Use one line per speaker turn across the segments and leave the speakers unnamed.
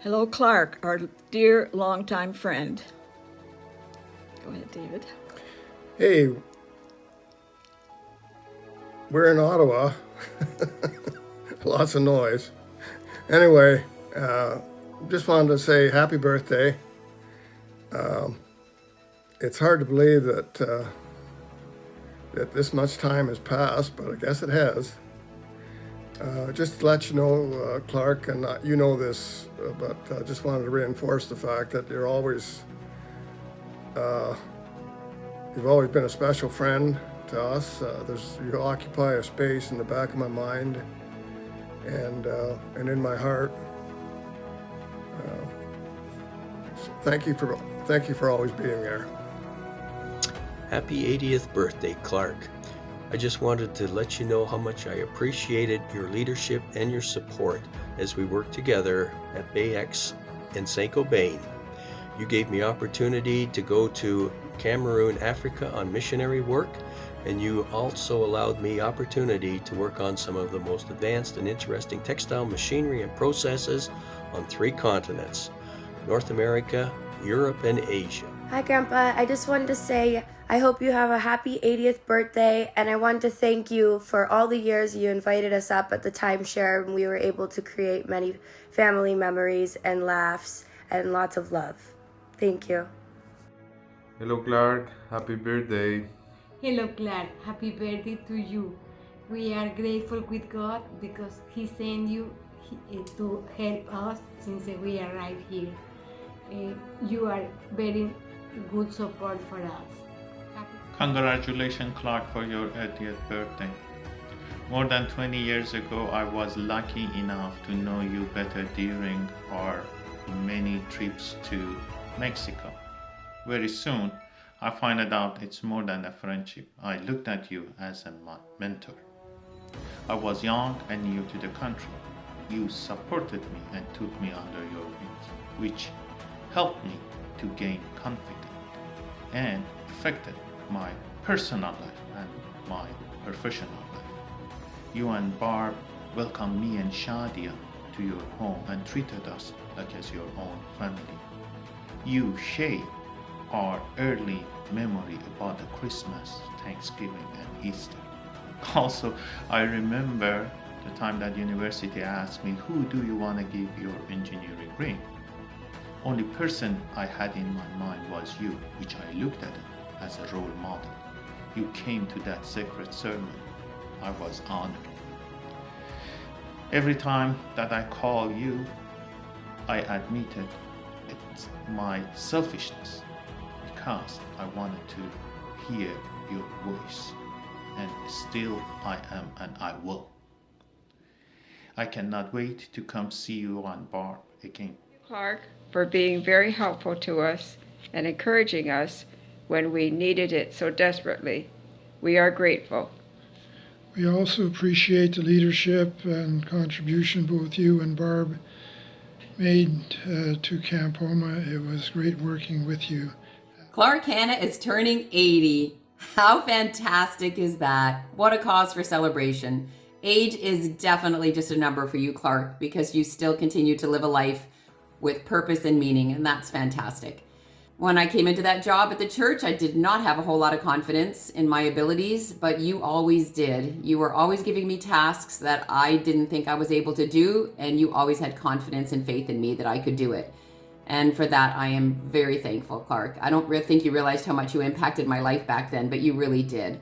Hello, Clark, our dear longtime friend. Go ahead, David.
Hey, we're in Ottawa. Lots of noise. Anyway, just wanted to say happy birthday. It's hard to believe that this much time has passed, but I guess it has. Just to let you know, Clark, and you know this, but just wanted to reinforce the fact that you've always been a special friend to us. You occupy a space in the back of my mind and in my heart. So thank you for always being there.
Happy 80th birthday, Clark. I just wanted to let you know how much I appreciated your leadership and your support as we worked together at BayX and Saint-Gobain. You gave me opportunity to go to Cameroon, Africa on missionary work, and you also allowed me opportunity to work on some of the most advanced and interesting textile machinery and processes on 3 continents, North America, Europe, and Asia.
Hi, Grandpa. I just wanted to say I hope you have a happy 80th birthday, and I want to thank you for all the years you invited us up at the timeshare, and we were able to create many family memories and laughs and lots of love. Thank you.
Hello, Clark. Happy birthday.
Hello, Clark. Happy birthday to you. We are grateful with God because He sent you to help us since we arrived here. You are very good support for us.
Congratulations, Clark, for your 80th birthday. More than 20 years ago, I was lucky enough to know you better during our many trips to Mexico. Very soon, I found out it's more than a friendship. I looked at you as a mentor. I was young and new to the country. You supported me and took me under your wings, which helped me to gain confidence and affected my personal life and my professional life. You and Barb welcomed me and Shadia to your home and treated us like as your own family. You shaped our early memory about the Christmas, Thanksgiving, and Easter. Also, I remember the time that university asked me, who do you want to give your engineering ring? Only person I had in my mind was you, which I looked at as a role model. You came to that sacred ceremony. I was honored. Every time that I call you, I admitted it's my selfishness because I wanted to hear your voice, and still I am and I will. I cannot wait to come see you on Barb again.
Clark, for being very helpful to us and encouraging us when we needed it so desperately. We are grateful.
We also appreciate the leadership and contribution both you and Barb made to Camp Homa. It was great working with you.
Clark Hanna is turning 80. How fantastic is that? What a cause for celebration. Age is definitely just a number for you, Clark, because you still continue to live a life with purpose and meaning, and that's fantastic. When I came into that job at the church, I did not have a whole lot of confidence in my abilities, but you always did. You were always giving me tasks that I didn't think I was able to do, and you always had confidence and faith in me that I could do it. And for that, I am very thankful, Clark. I don't think you realized how much you impacted my life back then, but you really did.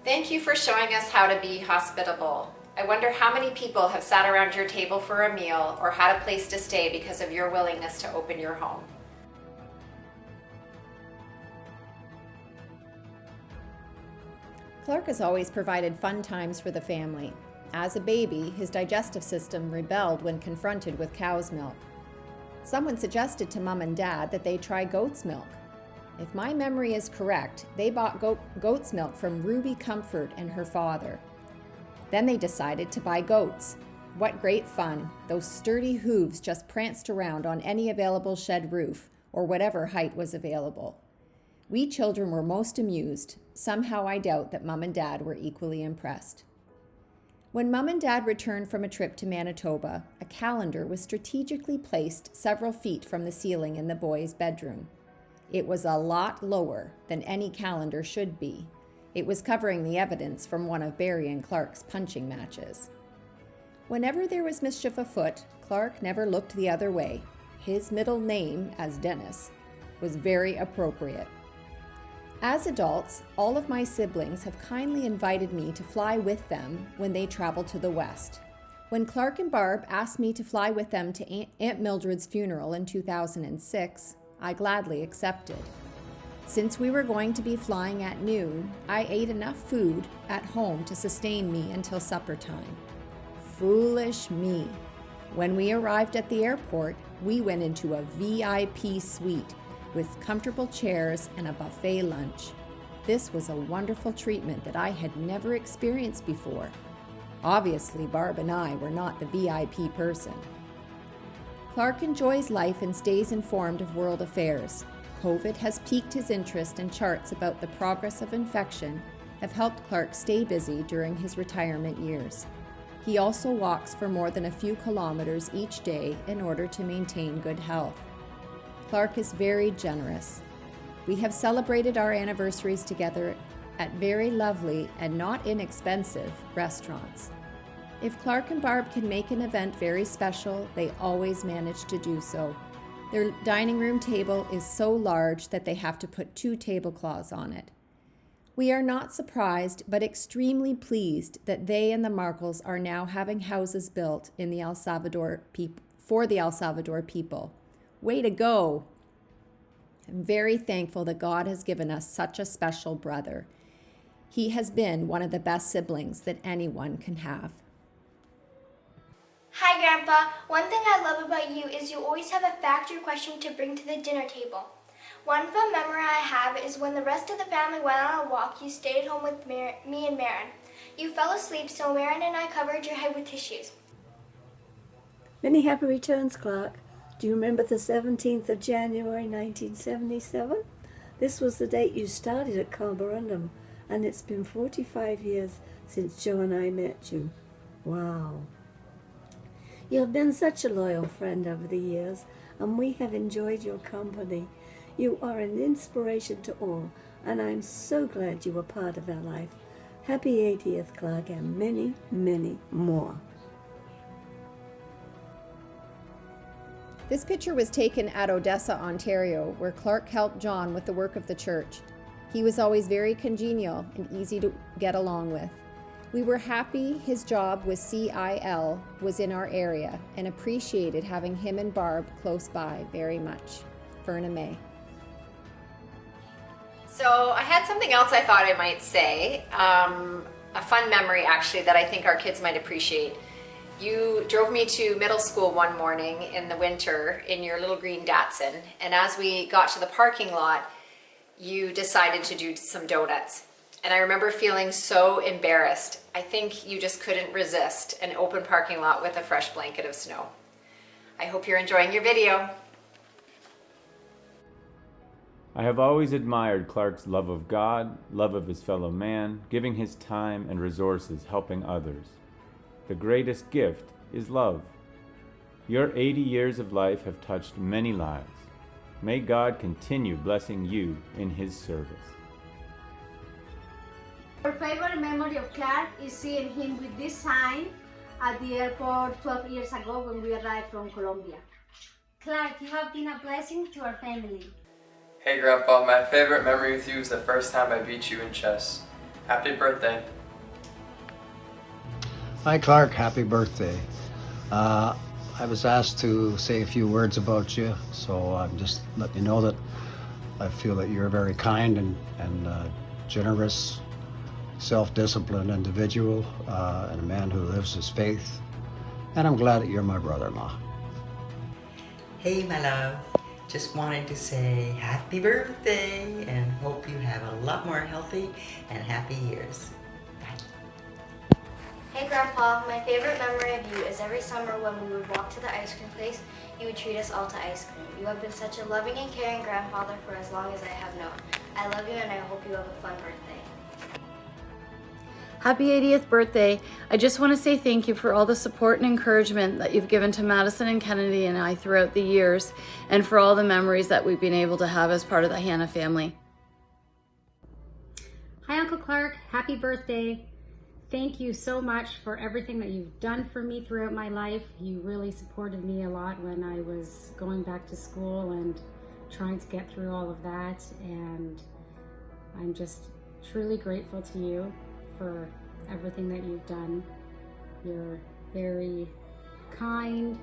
Thank you for showing us how to be hospitable. I wonder how many people have sat around your table for a meal or had a place to stay because of your willingness to open your home.
Clark has always provided fun times for the family. As a baby, his digestive system rebelled when confronted with cow's milk. Someone suggested to Mom and Dad that they try goat's milk. If my memory is correct, they bought goat's milk from Ruby Comfort and her father. Then they decided to buy goats. What great fun! Those sturdy hooves just pranced around on any available shed roof, or whatever height was available. We children were most amused. Somehow I doubt that Mom and Dad were equally impressed. When Mum and Dad returned from a trip to Manitoba, a calendar was strategically placed several feet from the ceiling in the boys' bedroom. It was a lot lower than any calendar should be. It was covering the evidence from one of Barry and Clark's punching matches. Whenever there was mischief afoot, Clark never looked the other way. His middle name, as Dennis, was very appropriate. As adults, all of my siblings have kindly invited me to fly with them when they travel to the West. When Clark and Barb asked me to fly with them to Aunt Mildred's funeral in 2006, I gladly accepted. Since we were going to be flying at noon, I ate enough food at home to sustain me until supper time. Foolish me. When we arrived at the airport, we went into a VIP suite with comfortable chairs and a buffet lunch. This was a wonderful treatment that I had never experienced before. Obviously, Barb and I were not the VIP person. Clark enjoys life and stays informed of world affairs. COVID has piqued his interest, and charts about the progress of infection have helped Clark stay busy during his retirement years. He also walks for more than a few kilometers each day in order to maintain good health. Clark is very generous. We have celebrated our anniversaries together at very lovely and not inexpensive restaurants. If Clark and Barb can make an event very special, they always manage to do so. Their dining room table is so large that they have to put 2 tablecloths on it. We are not surprised, but extremely pleased that they and the Markles are now having houses built in the El Salvador for the El Salvador people. Way to go! I'm very thankful that God has given us such a special brother. He has been one of the best siblings that anyone can have.
Hi, Grandpa. One thing I love about you is you always have a fact or question to bring to the dinner table. One fun memory I have is when the rest of the family went on a walk, you stayed home with me and Marin. You fell asleep, so Marin and I covered your head with tissues.
Many happy returns, Clark. Do you remember the 17th of January 1977? This was the date you started at Carborundum, and it's been 45 years since Joe and I met you. Wow. You have been such a loyal friend over the years, and we have enjoyed your company. You are an inspiration to all, and I'm so glad you were part of our life. Happy 80th, Clark, and many, many more.
This picture was taken at Odessa, Ontario, where Clark helped John with the work of the church. He was always very congenial and easy to get along with. We were happy his job with CIL was in our area and appreciated having him and Barb close by very much. Verna May.
So I had something else I thought I might say. A fun memory actually that I think our kids might appreciate. You drove me to middle school one morning in the winter in your little green Datsun, and as we got to the parking lot, you decided to do some donuts. And I remember feeling so embarrassed. I think you just couldn't resist an open parking lot with a fresh blanket of snow. I hope you're enjoying your video.
I have always admired Clark's love of God, love of his fellow man, giving his time and resources, helping others. The greatest gift is love. Your 80 years of life have touched many lives. May God continue blessing you in his service.
Our favorite memory of Clark is seeing him with this sign at the airport 12 years ago when we arrived from Colombia.
Clark, you have been a blessing to our family.
Hey Grandpa, my favorite memory with you is the first time I beat you in chess. Happy birthday.
Hi Clark, happy birthday. I was asked to say a few words about you, so I'm just letting you know that I feel that you're a very kind and generous, self-disciplined individual, and a man who lives his faith. And I'm glad that you're my brother-in-law.
Hey my love, just wanted to say happy birthday and hope you have a lot more healthy and happy years.
Hey Grandpa, my favorite memory of you is every summer when we would walk to the ice cream place, you would treat us all to ice cream. You have been such a loving and caring grandfather for as long as I have known. I love you and I hope you have a fun birthday.
Happy 80th birthday. I just want to say thank you for all the support and encouragement that you've given to Madison and Kennedy and I throughout the years, and for all the memories that we've been able to have as part of the Hanna family.
Hi, Uncle Clark. Happy birthday. Thank you so much for everything that you've done for me throughout my life. You really supported me a lot when I was going back to school and trying to get through all of that, and I'm just truly grateful to you for everything that you've done. You're very kind,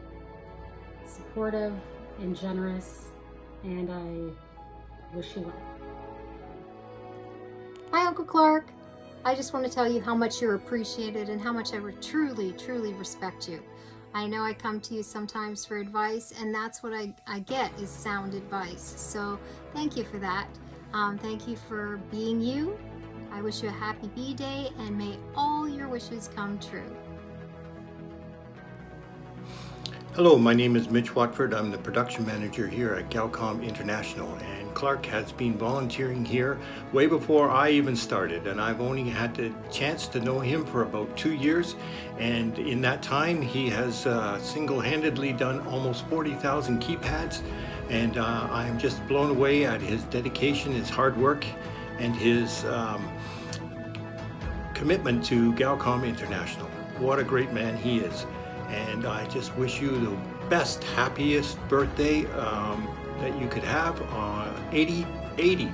supportive, and generous, and I wish you well.
Hi, Uncle Clark. I just want to tell you how much you're appreciated and how much I truly, truly respect you. I know I come to you sometimes for advice, and that's what I get is sound advice. So thank you for that. Thank you for being you. I wish you a happy B-Day, and may all your wishes come true.
Hello, my name is Mitch Watford. I'm the production manager here at Galcom International, and Clark has been volunteering here way before I even started, and I've only had the chance to know him for about 2 years, and in that time he has single-handedly done almost 40,000 keypads, and I'm just blown away at his dedication, his hard work, and his commitment to Galcom International. What a great man he is. And I just wish you the best, happiest birthday that you could have. 80,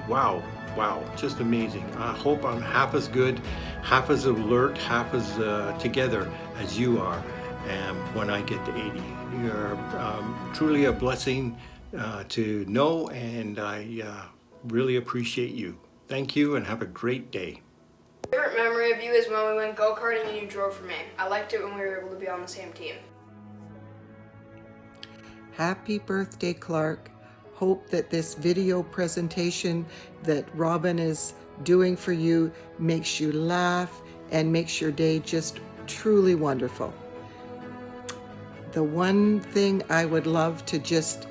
wow, just amazing. I hope I'm half as good, half as alert, half as together as you are when I get to 80. You're truly a blessing to know, and I really appreciate you. Thank you, and have a great day.
Favorite memory of you is when we went go-karting and you drove for me. I liked it when we were able to be on the same team.
Happy birthday, Clark. Hope that this video presentation that Robin is doing for you makes you laugh and makes your day just truly wonderful. The one thing I would love to just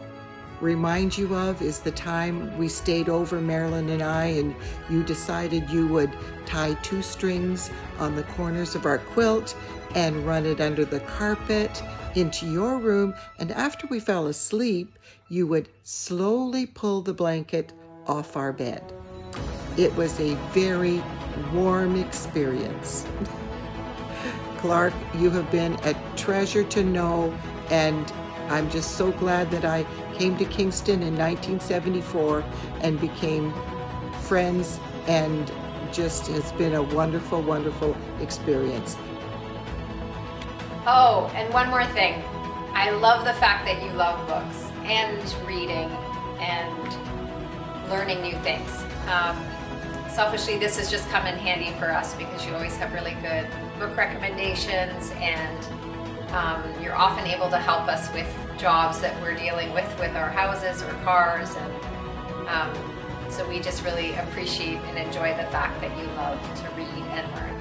remind you of is the time we stayed over, Marilyn and I, and you decided you would tie 2 strings on the corners of our quilt and run it under the carpet into your room, and after we fell asleep, you would slowly pull the blanket off our bed. It was a very warm experience. Clark, you have been a treasure to know, and I'm just so glad that I came to Kingston in 1974 and became friends, and just has been a wonderful, wonderful experience.
Oh, and one more thing. I love the fact that you love books and reading and learning new things. Selfishly, this has just come in handy for us because you always have really good book recommendations, and you're often able to help us with jobs that we're dealing with our houses or cars, and so we just really appreciate and enjoy the fact that you love to read and learn.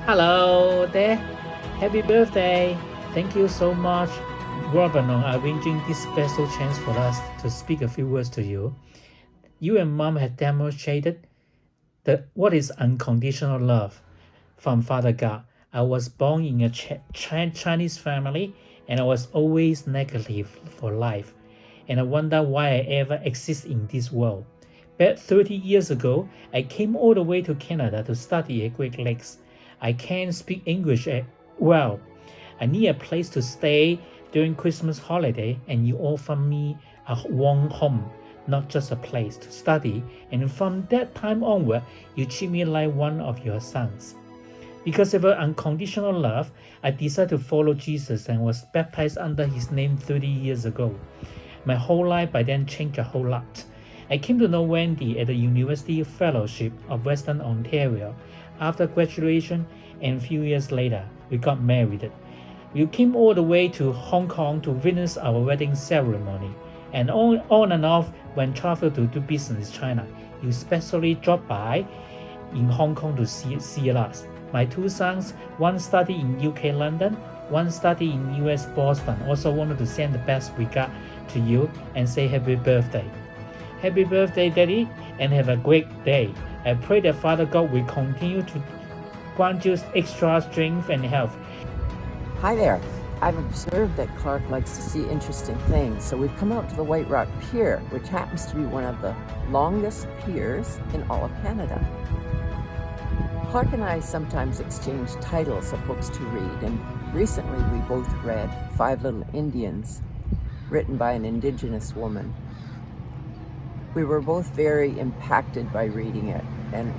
Hello there. Happy birthday. Thank you so much, Robin, on arranging this special chance for us to speak a few words to you. You and Mom have demonstrated what is unconditional love from Father God. I was born in a Chinese family, and I was always negative for life, and I wonder why I ever exist in this world. Back 30 years ago, I came all the way to Canada to study at Great Lakes. I can't speak English well. I need a place to stay during Christmas holiday, and you offer me a warm home, not just a place to study, and from that time onward, you treat me like one of your sons. Because of your unconditional love, I decided to follow Jesus and was baptized under his name 30 years ago. My whole life by then changed a whole lot. I came to know Wendy at the University Fellowship of Western Ontario. After graduation, and a few years later, we got married. We came all the way to Hong Kong to witness our wedding ceremony, and on and off when traveled to do business in China. You especially dropped by in Hong Kong to see us. My 2 sons, one studied in UK London, one studied in US Boston, also wanted to send the best regard to you and say happy birthday. Happy birthday, Daddy, and have a great day. I pray that Father God will continue to grant you extra strength and health.
Hi there. I've observed that Clark likes to see interesting things, so we've come out to the White Rock Pier, which happens to be one of the longest piers in all of Canada. Clark and I sometimes exchange titles of books to read, and recently we both read Five Little Indians, written by an Indigenous woman. We were both very impacted by reading it, and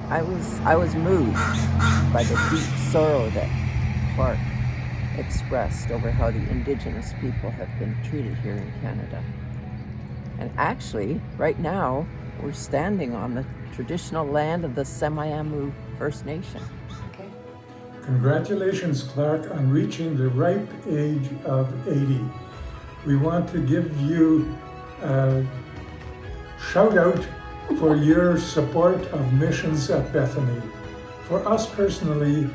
I was moved by the deep sorrow that Clark expressed over how the Indigenous people have been treated here in Canada. And actually, right now, we're standing on the traditional land of the Semiahmoo First Nation.
Congratulations, Clark, on reaching the ripe age of 80. We want to give you a shout out for your support of missions at Bethany. For us personally,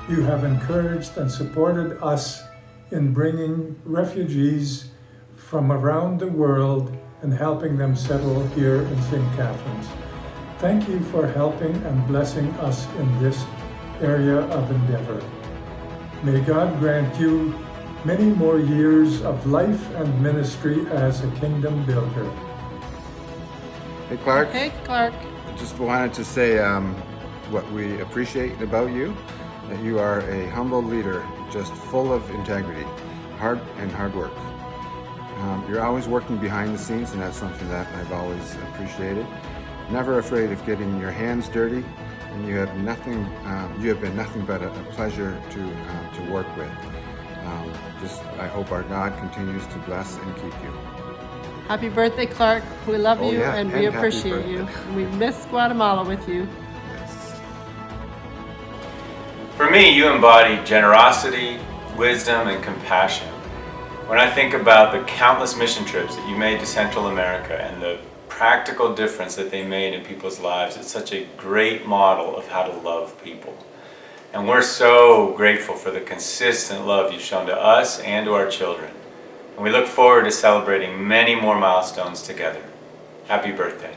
you have encouraged and supported us in bringing refugees from around the world and helping them settle here in St. Catharines. Thank you for helping and blessing us in this area of endeavor. May God grant you many more years of life and ministry as a kingdom builder.
Hey Clark.
Hey Clark.
I just wanted to say what we appreciate about you, that you are a humble leader, just full of integrity, hard work. You're always working behind the scenes, and that's something that I've always appreciated. Never afraid of getting your hands dirty, and you have been nothing but a pleasure to work with. I hope our God continues to bless and keep you.
Happy birthday, Clark. We love you and we
happy
appreciate you. And we miss Guatemala with you.
For me, you embody generosity, wisdom, and compassion. When I think about the countless mission trips that you made to Central America and the practical difference that they made in people's lives, it's such a great model of how to love people. And we're so grateful for the consistent love you've shown to us and to our children. And we look forward to celebrating many more milestones together. Happy birthday.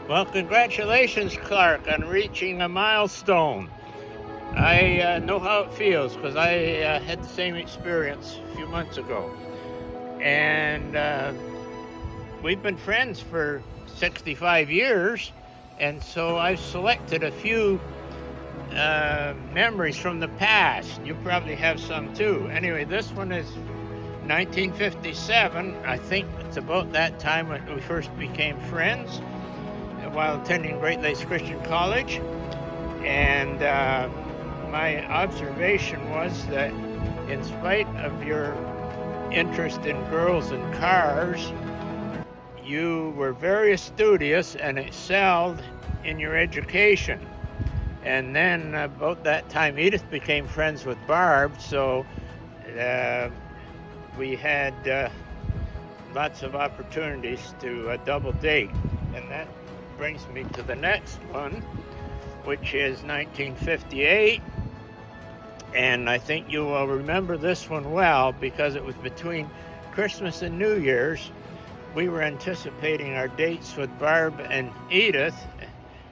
Well, congratulations, Clark, on reaching a milestone. I know how it feels because I had the same experience a few months ago. And we've been friends for 65 years, and so I've selected a few memories from the past. You probably have some too. Anyway, this one is 1957. I think it's about that time when we first became friends while attending Great Lakes Christian College. And my observation was that in spite of your interest in girls and cars, you were very studious and excelled in your education. And then about that time, Edith became friends with Barb, so we had lots of opportunities to double date. And that brings me to the next one, which is 1958. And I think you will remember this one well because it was between Christmas and New Year's. We were anticipating our dates with Barb and Edith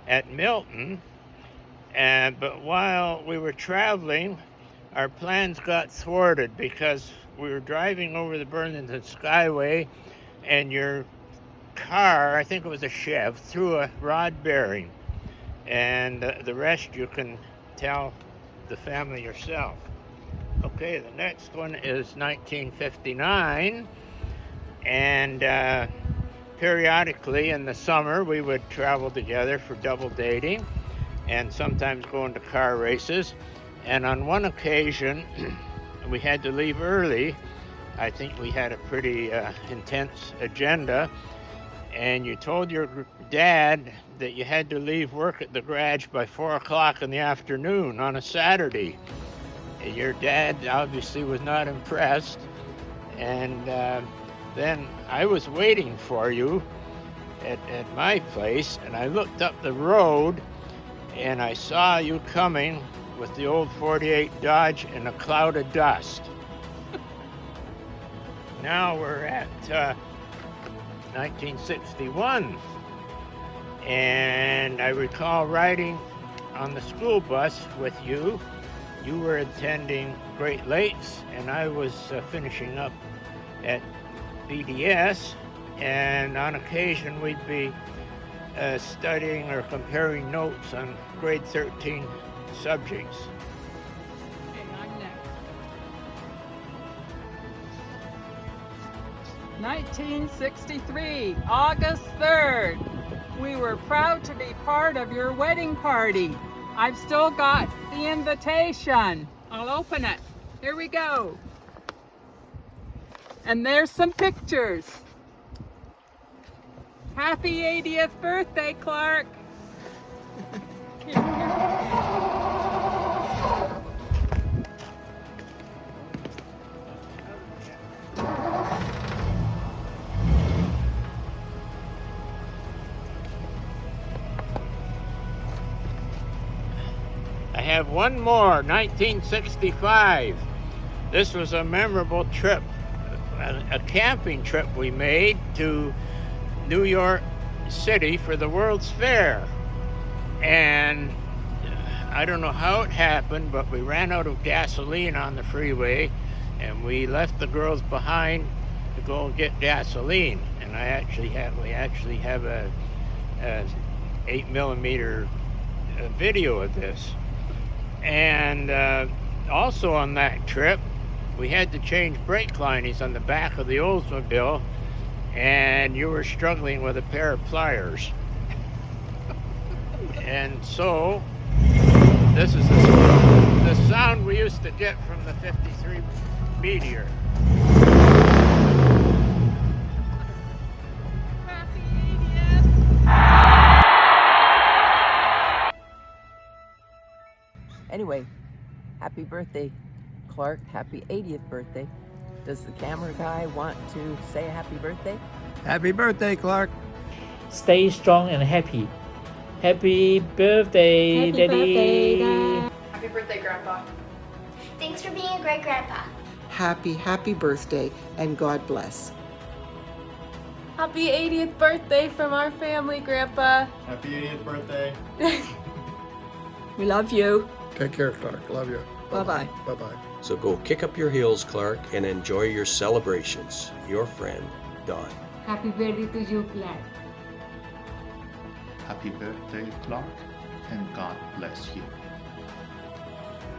at Milton. But while we were traveling, our plans got thwarted because we were driving over the Burlington Skyway and your car, I think it was a Chev, threw a rod bearing. And the rest you can tell the family yourself. Okay, the next one is 1959, and periodically in the summer we would travel together for double dating and sometimes go into car races. And on one occasion we had to leave early. I think we had a pretty intense agenda, and you told your dad that you had to leave work at the garage by 4 o'clock in the afternoon on a Saturday. Your dad obviously was not impressed, and then I was waiting for you at my place, and I looked up the road and I saw you coming with the old 48 Dodge in a cloud of dust. now we're at 1961. And I recall riding on the school bus with you. You were attending Great Lakes, and I was finishing up at BDS. And on occasion, we'd be studying or comparing notes on grade 13 subjects.
Okay, I'm next. 1963, August 3rd. We were proud to be part of your wedding party. I've still got the invitation. I'll open it. Here we go. And there's some pictures. Happy 80th birthday, Clark.
I have one more, 1965. This was a memorable trip, a camping trip we made to New York City for the World's Fair. And I don't know how it happened, but we ran out of gasoline on the freeway, and we left the girls behind to go and get gasoline. And we actually have a 8mm video of this. And also on that trip, we had to change brake linings on the back of the Oldsmobile, and you were struggling with a pair of pliers. And so, this is the sound we used to get from the 53 Meteor.
Anyway, happy birthday, Clark. Happy 80th birthday. Does the camera guy want to say happy birthday?
Happy birthday, Clark.
Stay strong and happy. Happy birthday,
Happy
Daddy.
birthday, Dad.
Happy birthday, Grandpa.
Thanks for being a great grandpa.
Happy birthday, and God bless.
Happy 80th birthday from our family, Grandpa.
Happy 80th birthday.
We love you.
Take care, Clark. Love you.
Bye-bye.
Bye-bye.
So go kick up your heels, Clark, and enjoy your celebrations. Your friend, Don.
Happy birthday to you, Clark.
Happy birthday, Clark, and God bless you.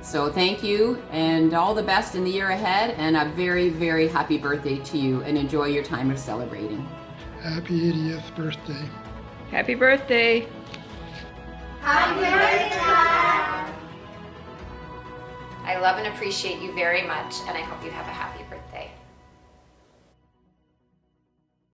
So thank you, and all the best in the year ahead, and a very, very happy birthday to you, and enjoy your time of celebrating.
Happy 80th birthday.
Happy birthday.
Happy birthday, Dad.
I love and appreciate you very much, and I hope you have a happy birthday.